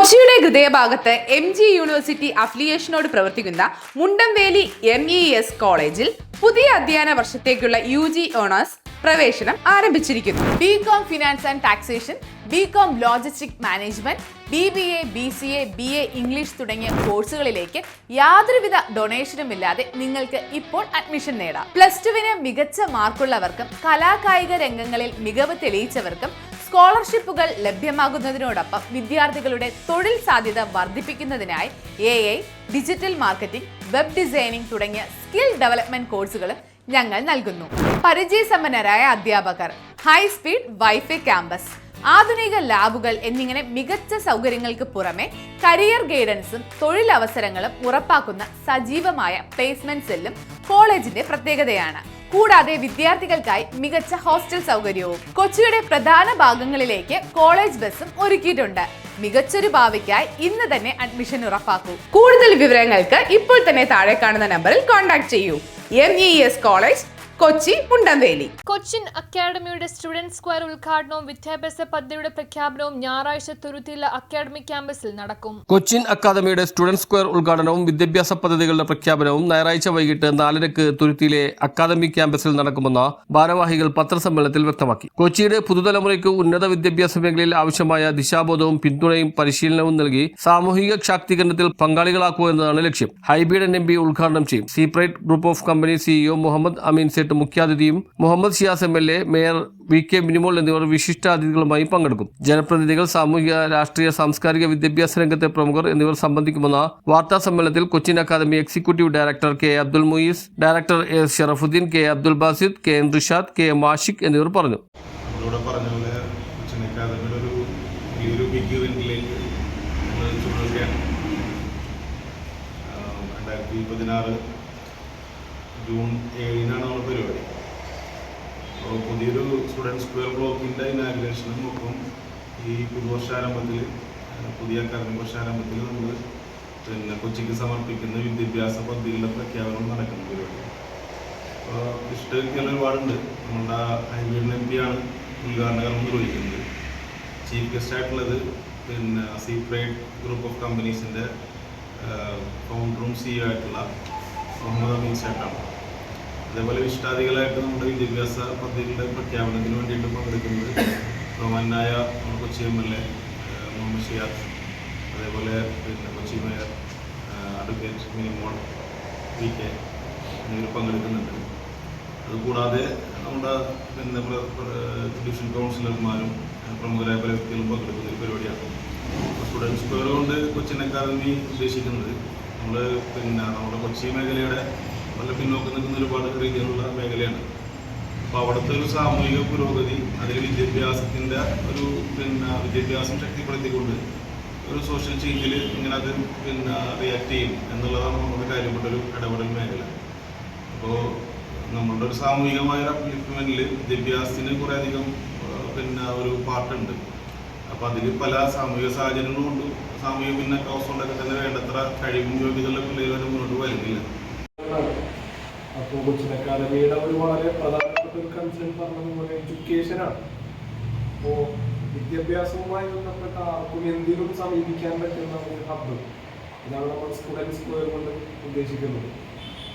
കൊച്ചിയുടെ ഹൃദയഭാഗത്ത് MG university അഫിലിയേഷനോട് പ്രവർത്തിക്കുന്ന മുണ്ടംവേലി MES കോളേജിൽ പുതിയ അധ്യയന വർഷത്തേക്കുള്ള UG ഓണേഴ്സ് പ്രവേശനം ആരംഭിച്ചിരിക്കുന്നു. BCom finance and taxation, BCom logistic management, BBA, BCA, BA English തുടങ്ങിയ കോഴ്സുകളിലേക്ക് യാതൊരുവിധ ഡൊണേഷനും ഇല്ലാതെ നിങ്ങൾക്ക് ഇപ്പോൾ അഡ്മിഷൻ നേടാം. +2 മികച്ച മാർക്കുള്ളവർക്കും കലാകായിക രംഗങ്ങളിൽ മികവ് തെളിയിച്ചവർക്കും സ്കോളർഷിപ്പുകൾ ലഭ്യമാകുന്നതിനോടൊപ്പം വിദ്യാർത്ഥികളുടെ തൊഴിൽ സാധ്യത വർദ്ധിപ്പിക്കുന്നതിനായി AI, digital marketing, web designing തുടങ്ങിയ സ്കിൽ ഡെവലപ്മെന്റ് കോഴ്സുകളും ഞങ്ങൾ നൽകുന്നു. പരിചയസമ്പന്നരായ അധ്യാപകർ, ഹൈ സ്പീഡ് വൈഫൈ ക്യാമ്പസ്, ആധുനിക ലാബുകൾ എന്നിങ്ങനെ മികച്ച സൗകര്യങ്ങൾക്ക് പുറമെ കരിയർ ഗൈഡൻസും തൊഴിലവസരങ്ങളും ഉറപ്പാക്കുന്ന സജീവമായ പ്ലേസ്മെന്റ് സെല്ലും കോളേജിന്റെ പ്രത്യേകതയാണ്. കൂടാതെ വിദ്യാർത്ഥികൾക്കായി മികച്ച ഹോസ്റ്റൽ സൗകര്യവും കൊച്ചിയുടെ പ്രധാന ഭാഗങ്ങളിലേക്ക് കോളേജ് ബസ്സും ഒരുക്കിയിട്ടുണ്ട്. മികച്ചൊരു ഭാവിക്കായി ഇന്ന് തന്നെ അഡ്മിഷൻ ഉറപ്പാക്കൂ. കൂടുതൽ വിവരങ്ങൾക്ക് ഇപ്പോൾ തന്നെ താഴെ കാണുന്ന നമ്പറിൽ കോൺടാക്ട് ചെയ്യൂ. MES college, Kochi, Mundamveli. കൊച്ചിൻ അക്കാഡമിയുടെ സ്റ്റുഡന്റ് സ്ക്വയർ ഉദ്ഘാടനവും വിദ്യാഭ്യാസ പദ്ധതിയുടെ പ്രഖ്യാപനവും ഞായറാഴ്ച തുരുത്തിയിലെ അക്കാഡമിക് ക്യാമ്പസിൽ നടക്കും. കൊച്ചിൻ അക്കാദമിയുടെ സ്റ്റുഡന്റ് സ്ക്വയർ ഉദ്ഘാടനവും വിദ്യാഭ്യാസ പദ്ധതികളുടെ പ്രഖ്യാപനവും ഞായറാഴ്ച വൈകിട്ട് 4:30 തുരുത്തിയിലെ അക്കാദമിക് ക്യാമ്പസിൽ നടക്കുമെന്ന് ഭാരവാഹികൾ പത്രസമ്മേളനത്തിൽ വ്യക്തമാക്കി. കൊച്ചിയുടെ പുതുതലമുറയ്ക്ക് ഉന്നത വിദ്യാഭ്യാസ മേഖലയിൽ ആവശ്യമായ ദിശാബോധവും പിന്തുണയും പരിശീലനവും നൽകി സാമൂഹിക ശാക്തീകരണത്തിൽ പങ്കാളികളാക്കുക എന്നതാണ് ലക്ഷ്യം. ഹൈബീഡൻ MP ഉദ്ഘാടനം ചെയ്യും. സീപ്രൈറ്റ് group of company CEO Muhammad Ameen മുഖ്യാതിഥിയും Muhammad Shiyas MLA, mayor VK Minimol എന്നിവർ വിശിഷ്ടാതിഥികളുമായി പങ്കെടുക്കും. ജനപ്രതിനിധികൾ, സാമൂഹിക, രാഷ്ട്രീയ, സാംസ്കാരിക, വിദ്യാഭ്യാസ രംഗത്തെ പ്രമുഖർ എന്നിവർ സംബന്ധിക്കുമെന്ന വാർത്താ സമ്മേളനത്തിൽ Cochin academy executive director K. Abdul Muees, director A. Sharafudheen, K. Abdul Basid, K. Rishad, K. Mashiq എന്നിവർ പറഞ്ഞു. ജൂൺ 7-നാണ് നമ്മുടെ പരിപാടി. അപ്പോൾ പുതിയൊരു സ്റ്റുഡൻറ് സ്ക്വയർ ബ്ലോക്കിൻ്റെ ഇനാഗ്രേഷനും ഒപ്പം ഈ പുതുവർഷാരംഭത്തിൽ, പുതിയ അക്കാദമിക് വർഷാരംഭത്തിൽ നമ്മൾ കൊച്ചിക്ക് സമർപ്പിക്കുന്ന വിദ്യാഭ്യാസ പദ്ധതികളുടെ പ്രഖ്യാപനം നടക്കുന്ന പരിപാടി. അപ്പോൾ ഇഷ്ടവ്യക്തികൾ ഒരുപാടുണ്ട്. നമ്മളുടെ ഹൈബീഡൻ MP ആണ് ഉദ്ഘാടന കർമ്മം നിർവഹിക്കുന്നത്. ചീഫ് ഗസ്റ്റ് ആയിട്ടുള്ളത് സീപ്രൈറ്റ് ഗ്രൂപ്പ് ഓഫ് കമ്പനീസിൻ്റെ ഫൗണ്ടറും CEO ആയിട്ടുള്ള മുഹമ്മദ് അമീൻ ചേട്ടാണ്. അതേപോലെ വിശിഷ്ടാതികളായിട്ട് നമ്മുടെ വിദ്യാഭ്യാസ പദ്ധതികളുടെ പ്രഖ്യാപനത്തിന് വേണ്ടിയിട്ട് പങ്കെടുക്കുന്നത് ബഹുമാനായ കൊച്ചി MLA മുഹമ്മദ് ഷിയാസ്, അതേപോലെ Kochi mayor advocate Minimol VK എന്നിവർ പങ്കെടുക്കുന്നുണ്ട്. അതുകൂടാതെ നമ്മുടെ ഡിവിഷൻ കൗൺസിലർമാരും പ്രമുഖരായ പല വ്യക്തികളും പങ്കെടുക്കുന്ന ഒരു പരിപാടിയാണ്. സ്റ്റുഡൻറ് സ്ക്വയർ കൊണ്ട് കൊച്ചിൻ അക്കാദമി ഉദ്ദേശിക്കുന്നത് നമ്മുടെ കൊച്ചി മേഖലയുടെ നല്ല പിന്നോക്കം നിൽക്കുന്ന ഒരുപാട് രീതിയിലുള്ള മേഖലയാണ്. അപ്പോൾ അവിടുത്തെ ഒരു സാമൂഹിക പുരോഗതി, അതിൽ വിദ്യാഭ്യാസത്തിൻ്റെ ഒരു വിദ്യാഭ്യാസം ശക്തിപ്പെടുത്തിക്കൊണ്ട് ഒരു സോഷ്യൽ ചേഞ്ചിൽ ഇങ്ങനെ അത് റിയാക്ട് ചെയ്യും എന്നുള്ളതാണ് നമ്മുടെ കാര്യപ്പെട്ടൊരു ഇടപെടൽ മേഖല. അപ്പോൾ നമ്മളുടെ ഒരു സാമൂഹികമായ ഒരു അപ്ലിഫ്റ്റ്മെൻറ്റിൽ വിദ്യാഭ്യാസത്തിന് കുറേയധികം ഒരു പാർട്ടുണ്ട്. അപ്പോൾ അതിൽ പല സാമൂഹിക സാഹചര്യങ്ങളും കൊണ്ട് സാമൂഹിക പിന്നോക്കം കൊണ്ടൊക്കെ തന്നെ വേണ്ടത്ര കഴിവും യോഗ്യതയുള്ള പിള്ളേർ മുന്നോട്ട് വരുന്നില്ല. അപ്പോൾ കൊച്ചിൻ അക്കാദമിയുടെ ഒരു വളരെ പ്രധാനപ്പെട്ട ഒരു കൺസേൺ പറഞ്ഞതുപോലെ എഡ്യൂക്കേഷനാണ്. അപ്പോൾ വിദ്യാഭ്യാസവുമായി ബന്ധപ്പെട്ട ആർക്കും എന്തിനും സമീപിക്കാൻ പറ്റുന്ന ഒരു ഹബ്ബ്, ഇതാണ് നമ്മൾ സ്റ്റുഡൻറ് സ്ക്വയർ കൊണ്ട് ഉദ്ദേശിക്കുന്നത്.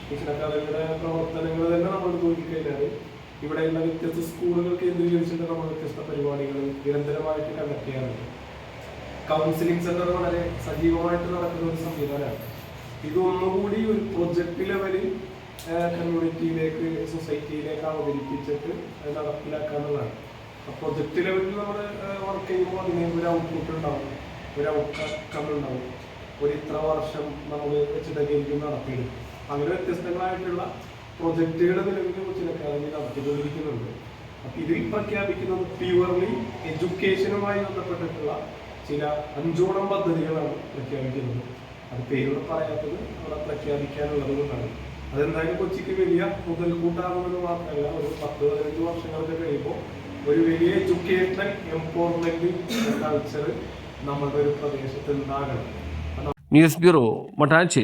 കൊച്ചിൻ അക്കാദമിയുടെ പ്രവർത്തനങ്ങൾ തന്നെ നമ്മൾ നോക്കിക്കഴിഞ്ഞാൽ ഇവിടെയുള്ള വ്യത്യസ്ത സ്കൂളുകൾ കേന്ദ്രീകരിച്ചിട്ട് നമ്മൾ വ്യത്യസ്ത പരിപാടികൾ നിരന്തരമായിട്ട് കണ്ടക്ട് ചെയ്യാറുണ്ട്. കൗൺസിലിംഗ് സെന്റർ വളരെ സജീവമായിട്ട് നടക്കുന്ന ഒരു സംവിധാനമാണ്. ഇതൊന്നുകൂടി ഒരു പ്രൊജക്ട് ലെവലിൽ കമ്മ്യൂണിറ്റിയിലേക്ക്, സൊസൈറ്റിയിലേക്ക് അവതരിപ്പിച്ചിട്ട് നടപ്പിലാക്കാന്നുള്ളതാണ്. ആ പ്രൊജക്ട് ലെവലിൽ നമ്മൾ വർക്ക് ചെയ്യുമ്പോൾ അതിന് ഒരു ഔട്ട്പുട്ട് ഉണ്ടാവും, ഒരു ഔട്ട്കം ഉണ്ടാവും, ഒരു ഇത്ര വർഷം നമ്മൾ വെച്ചിട്ടൊക്കെയായിരിക്കും നടത്തിയത്. അങ്ങനെ വ്യത്യസ്തങ്ങളായിട്ടുള്ള പ്രൊജക്റ്റുകളുടെ നിലവിൽ കൊച്ചിൻ അക്കാദമി നടത്തിക്കൊണ്ടിരിക്കുന്നുണ്ട്. അപ്പം ഇതിൽ പ്രഖ്യാപിക്കുന്നത് പ്യുവർലി എഡ്യൂക്കേഷനുമായി ബന്ധപ്പെട്ടിട്ടുള്ള ചില 5 പദ്ധതികളാണ് പ്രഖ്യാപിക്കുന്നത്. അത് പേരോട് പറയാത്തത് അവിടെ പ്രഖ്യാപിക്കാനുള്ളത് കൊണ്ടാണ്. അതെന്തായാലും കൊച്ചിക്ക് വലിയ മുതൽക്കൂട്ടാകുമെന്ന് മാത്രമല്ല, ഒരു 10-15 വർഷങ്ങൾക്ക് കഴിയുമ്പോൾ ഒരു വലിയ എഡ്യൂക്കേഷണൽ എംപവർമെന്റ് കൾച്ചർ നമ്മുടെ ഒരു പ്രദേശത്ത് ഉണ്ടാകണം. News bureau, Mattancherry.